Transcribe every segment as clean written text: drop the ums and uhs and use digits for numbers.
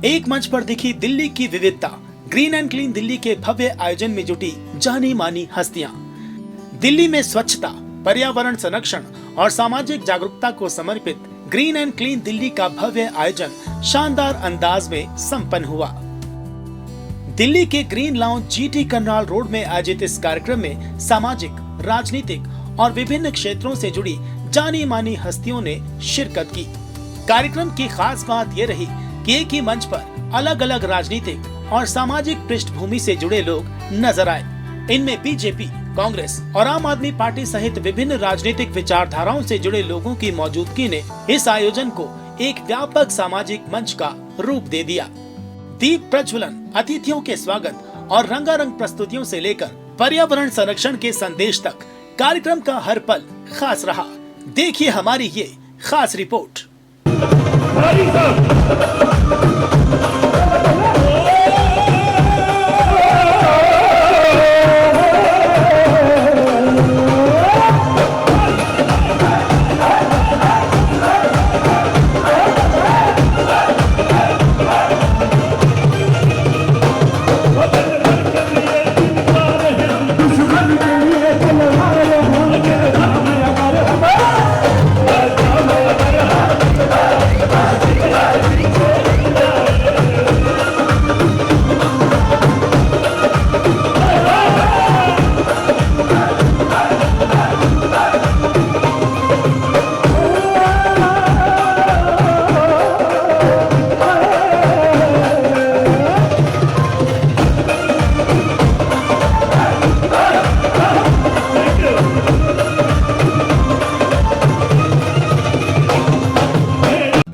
एक मंच पर दिखी दिल्ली की विविधता। ग्रीन एंड क्लीन दिल्ली के भव्य आयोजन में जुटी जानी मानी हस्तियां। दिल्ली में स्वच्छता, पर्यावरण संरक्षण और सामाजिक जागरूकता को समर्पित ग्रीन एंड क्लीन दिल्ली का भव्य आयोजन शानदार अंदाज में संपन्न हुआ। दिल्ली के green lounge GT Karnal road में आयोजित इस कार्यक्रम में सामाजिक, राजनीतिक और विभिन्न क्षेत्रों से जुड़ी जानी मानी हस्तियों ने शिरकत की। कार्यक्रम की खास बात ये रही कि एक ही मंच पर अलग अलग राजनीतिक और सामाजिक पृष्ठभूमि से जुड़े लोग नजर आए। इनमें बीजेपी, कांग्रेस और आम आदमी पार्टी सहित विभिन्न राजनीतिक विचारधाराओं से जुड़े लोगों की मौजूदगी ने इस आयोजन को एक व्यापक सामाजिक मंच का रूप दे दिया। दीप प्रज्वलन, अतिथियों के स्वागत और रंगारंग प्रस्तुतियों से लेकर पर्यावरण संरक्षण के संदेश तक कार्यक्रम का हर पल खास रहा। देखिए हमारी ये खास रिपोर्ट।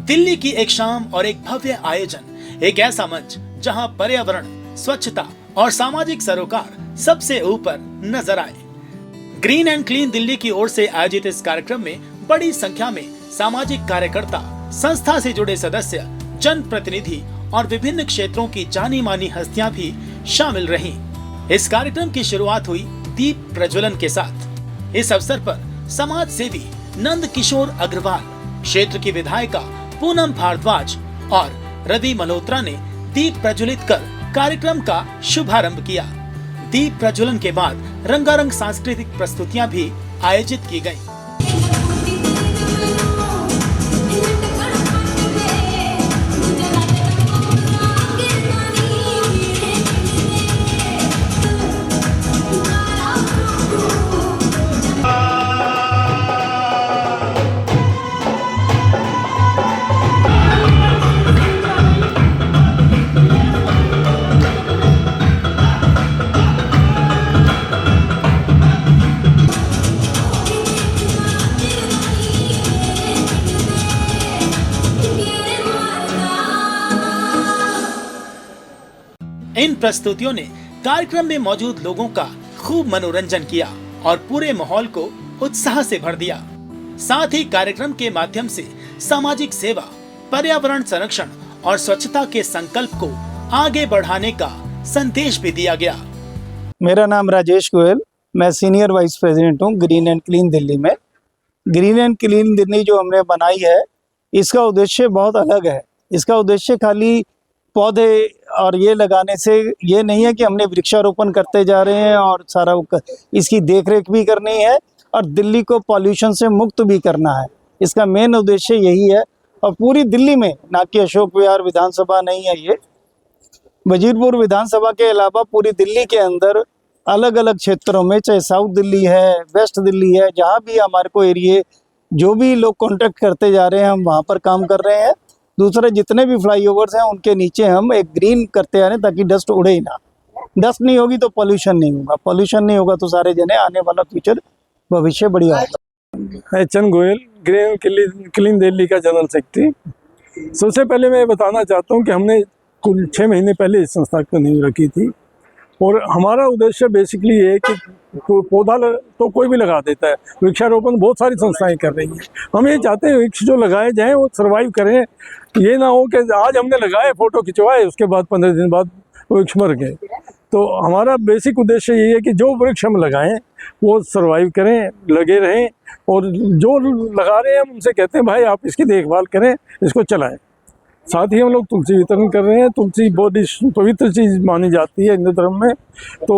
दिल्ली की एक शाम और एक भव्य आयोजन, एक ऐसा मंच जहां पर्यावरण, स्वच्छता और सामाजिक सरोकार सबसे ऊपर नजर आए। ग्रीन एंड क्लीन दिल्ली की ओर से आयोजित इस कार्यक्रम में बड़ी संख्या में सामाजिक कार्यकर्ता, संस्था से जुड़े सदस्य, जन प्रतिनिधि और विभिन्न क्षेत्रों की जानी मानी हस्तियां भी शामिल रहीं। इस कार्यक्रम की शुरुआत हुई दीप प्रज्वलन के साथ। इस अवसर पर समाज सेवी नंद किशोर अग्रवाल, क्षेत्र की विधायिका पूनम भारद्वाज और रवि मल्होत्रा ने दीप प्रज्वलित कर कार्यक्रम का शुभारंभ किया। दीप प्रज्वलन के बाद रंगारंग सांस्कृतिक प्रस्तुतियां भी आयोजित की गयी। इन प्रस्तुतियों ने कार्यक्रम में मौजूद लोगों का खूब मनोरंजन किया और पूरे माहौल को उत्साह से भर दिया। साथ ही कार्यक्रम के माध्यम से सामाजिक सेवा, पर्यावरण संरक्षण और स्वच्छता के संकल्प को आगे बढ़ाने का संदेश भी दिया गया। मेरा नाम राजेश गोयल, मैं सीनियर वाइस प्रेसिडेंट हूँ ग्रीन एंड क्लीन दिल्ली में। ग्रीन एंड क्लीन दिल्ली जो हमने बनाई है, इसका उद्देश्य बहुत अलग है। इसका उद्देश्य खाली पौधे और ये लगाने से ये नहीं है कि हमने वृक्षारोपण करते जा रहे हैं और सारा इसकी देखरेख भी करनी है और दिल्ली को पॉल्यूशन से मुक्त भी करना है। इसका मेन उद्देश्य यही है। और पूरी दिल्ली में, ना कि अशोक विहार विधानसभा नहीं है, ये वजीरपुर विधानसभा के अलावा पूरी दिल्ली के अंदर अलग अलग क्षेत्रों में, चाहे साउथ दिल्ली है, वेस्ट दिल्ली है, जहाँ भी हमारे को एरिए जो भी लोग कॉन्टेक्ट करते जा रहे हैं, हम वहाँ पर काम कर रहे हैं। दूसरे जितने भी फ्लाईओवर्स हैं उनके नीचे हम एक ग्रीन करते आ रहे हैं ताकि डस्ट उड़े ही ना। डस्ट नहीं होगी तो पॉल्यूशन नहीं होगा, पॉल्यूशन नहीं होगा तो सारे जने आने वाला फ्यूचर भविष्य बढ़िया होगा। HN Goyal, green clean Delhi का जनरल सेक्रेटरी। सबसे पहले मैं बताना चाहता हूँ कि हमने कुल 6 महीने पहले इस संस्था को नींव रखी थी और हमारा उद्देश्य बेसिकली ये है कि पौधा तो कोई भी लगा देता है, वृक्षारोपण बहुत सारी संस्थाएं कर रही हैं। हम ये चाहते हैं वृक्ष जो लगाए जाएं वो सर्वाइव करें। ये ना हो कि आज हमने लगाए, फोटो खिंचवाए, उसके बाद 15 दिन बाद वृक्ष मर गए। तो हमारा बेसिक उद्देश्य यही है कि जो वृक्ष हम लगाएं वो सर्वाइव करें, लगे रहें, और जो लगा रहे हैं हम उनसे कहते हैं भाई आप इसकी देखभाल करें, इसको चलाएं। साथ ही हम लोग तुलसी वितरण कर रहे हैं। तुलसी बहुत ही पवित्र चीज़ मानी जाती है हिंदू धर्म में, तो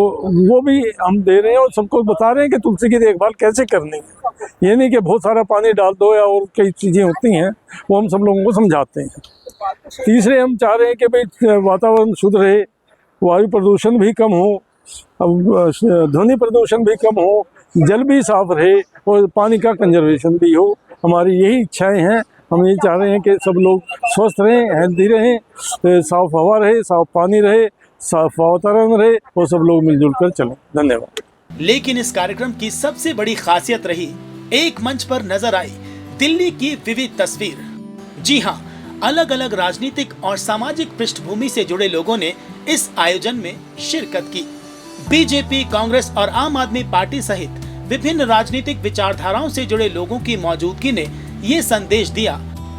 वो भी हम दे रहे हैं और सबको बता रहे हैं कि तुलसी की देखभाल कैसे करनी है। ये नहीं कि बहुत सारा पानी डाल दो या और कई चीज़ें होती हैं, वो हम सब लोगों को समझाते हैं। तीसरे हम चाह रहे हैं कि भाई वातावरण शुद्ध रहे, वायु प्रदूषण भी कम हो, ध्वनि प्रदूषण भी कम हो, जल भी साफ रहे और पानी का कंजर्वेशन भी हो। हमारी यही इच्छाएं हैं। हम ये चाह रहे हैं कि सब लोग स्वस्थ रहें, हेल्दी रहें, साफ हवा रहे, साफ पानी रहे, साफ वातावरण रहे और सब लोग मिलजुल कर चलें। धन्यवाद। लेकिन इस कार्यक्रम की सबसे बड़ी खासियत रही एक मंच पर नजर आई दिल्ली की विविध तस्वीर। जी हाँ, अलग अलग राजनीतिक और सामाजिक पृष्ठभूमि से जुड़े लोगों ने इस आयोजन में शिरकत की। बीजेपी, कांग्रेस और आम आदमी पार्टी सहित विभिन्न राजनीतिक विचारधाराओं से जुड़े लोगों की मौजूदगी ने ये संदेश दिया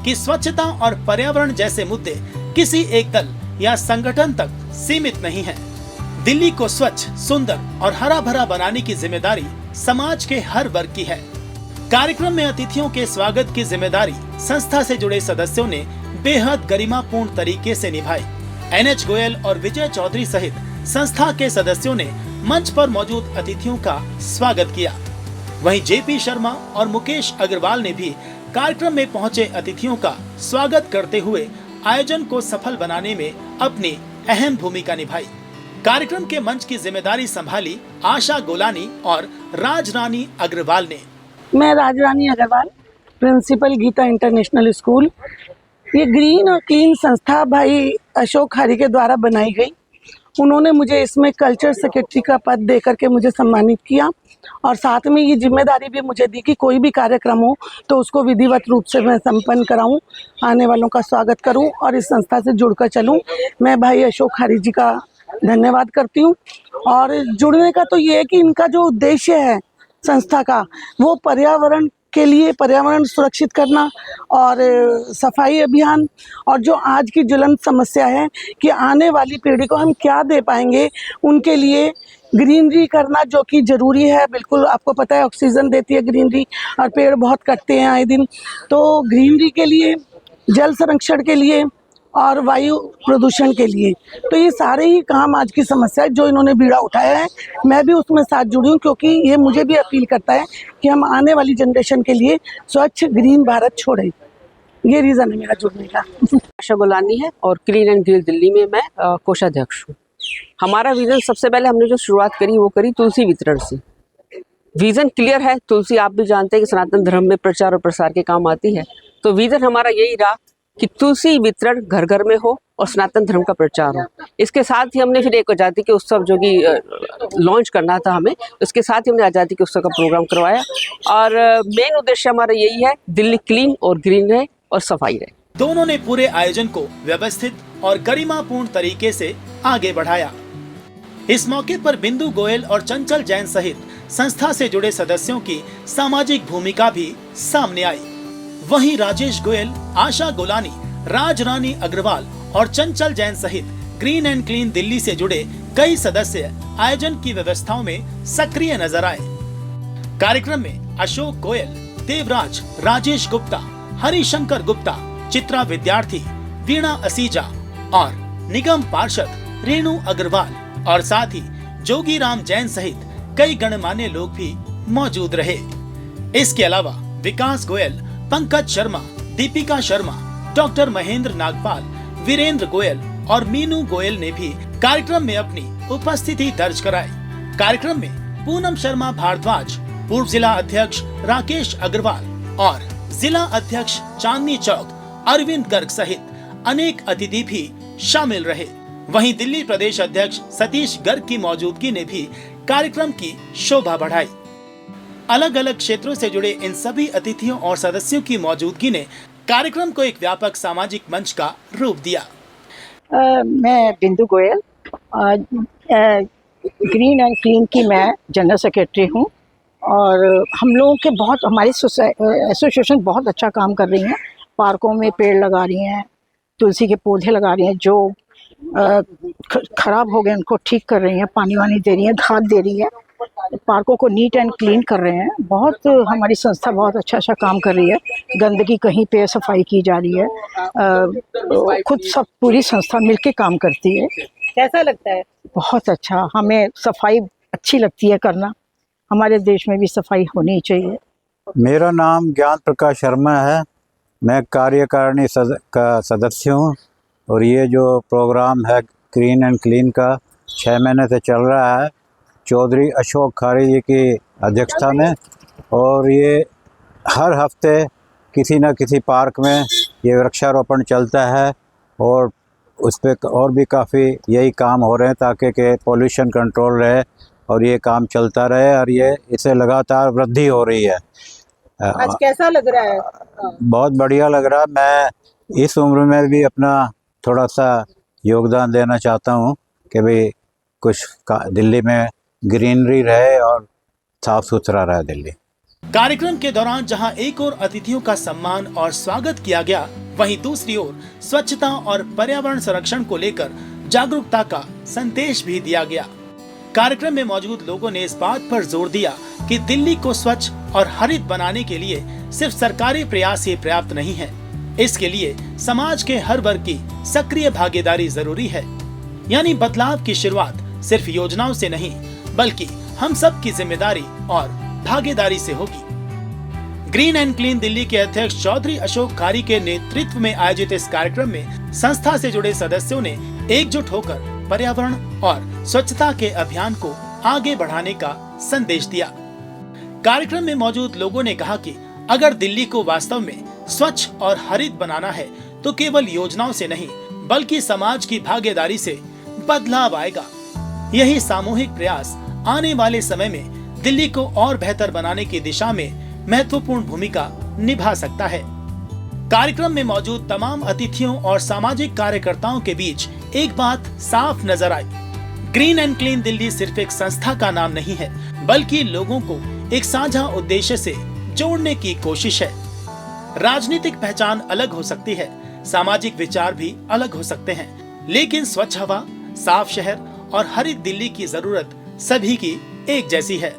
कि स्वच्छता और पर्यावरण जैसे मुद्दे किसी एक दल या संगठन तक सीमित नहीं हैं। दिल्ली को स्वच्छ, सुंदर और हरा भरा बनाने की जिम्मेदारी समाज के हर वर्ग की है। कार्यक्रम में अतिथियों के स्वागत की जिम्मेदारी संस्था से जुड़े सदस्यों ने बेहद गरिमापूर्ण तरीके से निभाई। NH गोयल और विजय चौधरी सहित संस्था के सदस्यों ने मंच पर मौजूद अतिथियों का स्वागत किया। वहीं JP शर्मा और मुकेश अग्रवाल ने भी कार्यक्रम में पहुंचे अतिथियों का स्वागत करते हुए आयोजन को सफल बनाने में अपनी अहम भूमिका निभाई। कार्यक्रम के मंच की जिम्मेदारी संभाली आशा गोलानी और राजरानी अग्रवाल ने। मैं Rajrani Agarwal, principal Geeta international school. ये ग्रीन और क्लीन संस्था भाई अशोक खारी के द्वारा बनाई गई। उन्होंने मुझे इसमें कल्चर सेक्रेटरी का पद देकर के मुझे सम्मानित किया और साथ में ये जिम्मेदारी भी मुझे दी कि कोई भी कार्यक्रम हो तो उसको विधिवत रूप से मैं संपन्न कराऊं, आने वालों का स्वागत करूं और इस संस्था से जुड़कर चलूं। मैं भाई अशोक खारी जी का धन्यवाद करती हूं। और जुड़ने का तो ये है कि इनका जो उद्देश्य है संस्था का, वो पर्यावरण के लिए, पर्यावरण सुरक्षित करना और सफाई अभियान, और जो आज की ज्वलंत समस्या है कि आने वाली पीढ़ी को हम क्या दे पाएंगे, उनके लिए ग्रीनरी करना जो कि ज़रूरी है। बिल्कुल आपको पता है ऑक्सीजन देती है ग्रीनरी, और पेड़ बहुत कटते हैं आए दिन। तो ग्रीनरी के लिए, जल संरक्षण के लिए और वायु प्रदूषण के लिए, तो ये सारे ही काम आज की समस्या है जो इन्होंने बीड़ा उठाया है। मैं भी उसमें साथ जुड़ी हूँ क्योंकि ये मुझे भी अपील करता है कि हम आने वाली जनरेशन के लिए स्वच्छ ग्रीन भारत छोड़ें। ये रीज़न है मेरा जुड़ने का। आशा गोलानी है और क्लीन एंड ग्रीन दिल्ली में मैं कोषाध्यक्ष हूँ। हमारा विजन, सबसे पहले हमने जो शुरुआत करी वो करी तुलसी वितरण से। विजन क्लियर है। तुलसी आप भी जानते हैं कि सनातन धर्म में प्रचार और प्रसार के काम आती है, तो विजन हमारा यही रहा कि तुलसी वितरण घर घर में हो और सनातन धर्म का प्रचार हो। इसके साथ ही हमने फिर एक आज़ादी के उत्सव जो कि लॉन्च करना था हमें, उसके साथ ही हमने आज़ादी के उत्सव का प्रोग्राम करवाया। और मेन उद्देश्य हमारा यही है, दिल्ली क्लीन और ग्रीन रहे और सफाई रहे। दोनों ने पूरे आयोजन को व्यवस्थित और गरिमापूर्ण तरीके से आगे बढ़ाया। इस मौके पर बिंदु गोयल और चंचल जैन सहित संस्था से जुड़े सदस्यों की सामाजिक भूमिका भी सामने आई। वहीं राजेश गोयल, आशा गोलानी, राजरानी अग्रवाल और चंचल जैन सहित ग्रीन एंड क्लीन दिल्ली से जुड़े कई सदस्य आयोजन की व्यवस्थाओं में सक्रिय नजर आए। कार्यक्रम में अशोक गोयल, देवराज, राजेश गुप्ता, हरिशंकर गुप्ता, चित्रा विद्यार्थी, वीणा असीजा और निगम पार्षद रेणु अग्रवाल और साथ ही जोगीराम जैन सहित कई गणमान्य लोग भी मौजूद रहे। इसके अलावा विकास गोयल, पंकज शर्मा, दीपिका शर्मा, डॉक्टर महेंद्र नागपाल, वीरेंद्र गोयल और मीनू गोयल ने भी कार्यक्रम में अपनी उपस्थिति दर्ज कराई। कार्यक्रम में पूनम शर्मा भारद्वाज, पूर्व जिला अध्यक्ष राकेश अग्रवाल और जिला अध्यक्ष चांदनी चौक अरविंद गर्ग सहित अनेक अतिथि भी शामिल रहे। वहीं दिल्ली प्रदेश अध्यक्ष सतीश गर्ग की मौजूदगी ने भी कार्यक्रम की शोभा बढ़ाई। अलग अलग क्षेत्रों से जुड़े इन सभी अतिथियों और सदस्यों की मौजूदगी ने कार्यक्रम को एक व्यापक सामाजिक मंच का रूप दिया। मैं बिंदु गोयल, ग्रीन एंड क्लीन की मैं जनरल सेक्रेटरी हूँ और हम लोगों के बहुत, हमारी एसोसिएशन बहुत अच्छा काम कर रही हैं। पार्कों में पेड़ लगा रही हैं, तुलसी के पौधे लगा रही हैं, जो खराब हो गए उनको ठीक कर रही हैं, पानी वानी दे रही हैं, खाद दे रही हैं। पार्कों को नीट एंड क्लीन कर रहे हैं। बहुत हमारी संस्था बहुत अच्छा काम कर रही है। गंदगी कहीं पे सफाई की जा रही है। खुद सब पूरी संस्था मिलके काम करती है। कैसा लगता है? बहुत अच्छा, हमें सफाई अच्छी लगती है करना। हमारे देश में भी सफाई होनी चाहिए। मेरा नाम ज्ञान प्रकाश शर्मा है। मैं कार्यकारिणी का सदस्य हूँ और ये जो प्रोग्राम है ग्रीन एंड क्लीन का 6 महीने से चल रहा है चौधरी अशोक खारी जी की अध्यक्षता में, और ये हर हफ्ते किसी न किसी पार्क में ये वृक्षारोपण चलता है और उस पर और भी काफ़ी यही काम हो रहे हैं ताकि के पोल्यूशन कंट्रोल रहे और ये काम चलता रहे और ये इससे लगातार वृद्धि हो रही है। आज कैसा लग रहा है? बहुत बढ़िया लग रहा है। मैं इस उम्र में भी अपना थोड़ा सा योगदान देना चाहता हूँ कि भाई कुछ दिल्ली में ग्रीनरी रहे और साफ सुथरा रहे दिल्ली। कार्यक्रम के दौरान जहां एक ओर अतिथियों का सम्मान और स्वागत किया गया, वहीं दूसरी ओर स्वच्छता और पर्यावरण संरक्षण को लेकर जागरूकता का संदेश भी दिया गया। कार्यक्रम में मौजूद लोगों ने इस बात पर जोर दिया कि दिल्ली को स्वच्छ और हरित बनाने के लिए सिर्फ सरकारी प्रयास ही पर्याप्त नहीं है। इसके लिए समाज के हर वर्ग की सक्रिय भागीदारी जरूरी है। यानी बदलाव की शुरुआत सिर्फ योजनाओं से नहीं, बल्कि हम सब की जिम्मेदारी और भागीदारी से होगी। ग्रीन एंड क्लीन दिल्ली के अध्यक्ष चौधरी अशोक खारी के नेतृत्व में आयोजित इस कार्यक्रम में संस्था से जुड़े सदस्यों ने एकजुट होकर पर्यावरण और स्वच्छता के अभियान को आगे बढ़ाने का संदेश दिया। कार्यक्रम में मौजूद लोगों ने कहा कि अगर दिल्ली को वास्तव में स्वच्छ और हरित बनाना है तो केवल योजनाओं से नहीं, बल्कि समाज की भागीदारी से बदलाव आएगा। यही सामूहिक प्रयास आने वाले समय में दिल्ली को और बेहतर बनाने की दिशा में महत्वपूर्ण भूमिका निभा सकता है। कार्यक्रम में मौजूद तमाम अतिथियों और सामाजिक कार्यकर्ताओं के बीच एक बात साफ नजर आई। ग्रीन एंड क्लीन दिल्ली सिर्फ एक संस्था का नाम नहीं है, बल्कि लोगों को एक साझा उद्देश्य से जोड़ने की कोशिश है। राजनीतिक पहचान अलग हो सकती है, सामाजिक विचार भी अलग हो सकते हैं, लेकिन स्वच्छ हवा, साफ शहर और हरित दिल्ली की जरूरत सभी की एक जैसी है।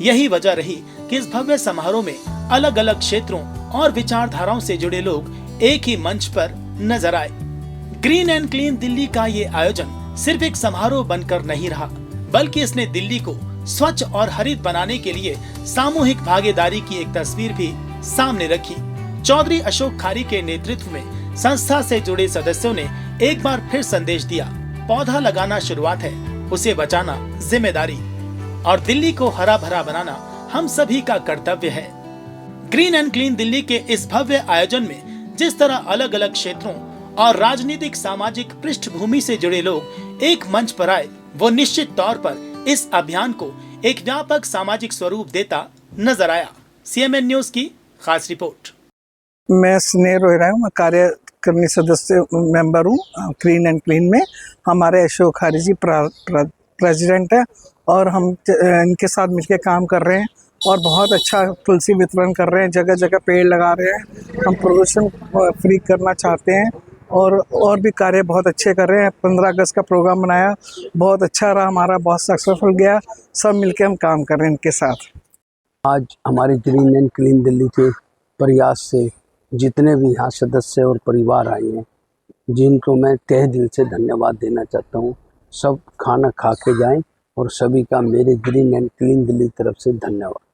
यही वजह रही कि इस भव्य समारोह में अलग अलग क्षेत्रों और विचारधाराओं से जुड़े लोग एक ही मंच पर नजर आए। ग्रीन एंड क्लीन दिल्ली का ये आयोजन सिर्फ एक समारोह बनकर नहीं रहा, बल्कि इसने दिल्ली को स्वच्छ और हरित बनाने के लिए सामूहिक भागीदारी की एक तस्वीर भी सामने रखी। चौधरी अशोक खारी के नेतृत्व में संस्था से जुड़े सदस्यों ने एक बार फिर संदेश दिया, पौधा लगाना शुरुआत है, उसे बचाना जिम्मेदारी, और दिल्ली को हरा भरा बनाना हम सभी का कर्तव्य है। ग्रीन एंड क्लीन दिल्ली के इस भव्य आयोजन में जिस तरह अलग अलग क्षेत्रों और राजनीतिक सामाजिक पृष्ठभूमि से जुड़े लोग एक मंच पर आए, वो निश्चित तौर पर इस अभियान को एक व्यापक सामाजिक स्वरूप देता नजर आया। CMN न्यूज की खास रिपोर्ट। मैं स्नेह रोहिरा हूँ, मैं कार्यकारिणी सदस्य मेंबर हूँ ग्रीन एंड क्लीन में। हमारे अशोक खारी जी प्रेसिडेंट है और हम इनके साथ मिलकर काम कर रहे हैं और बहुत अच्छा तुलसी वितरण कर रहे हैं, जगह जगह पेड़ लगा रहे हैं। हम प्रदूषण फ्री करना चाहते हैं और भी कार्य बहुत अच्छे कर रहे हैं। 15 अगस्त का प्रोग्राम बनाया, बहुत अच्छा रहा हमारा, बहुत सक्सेसफुल गया। सब मिलके हम काम कर रहे हैं इनके साथ। आज हमारे ग्रीन एंड क्लीन दिल्ली के प्रयास से जितने भी यहाँ सदस्य और परिवार आए हैं, जिनको मैं तहे दिल से धन्यवाद देना चाहता हूँ। सब खाना खा के जाएं और सभी का मेरे ग्रीन एंड क्लीन दिल्ली तरफ से धन्यवाद।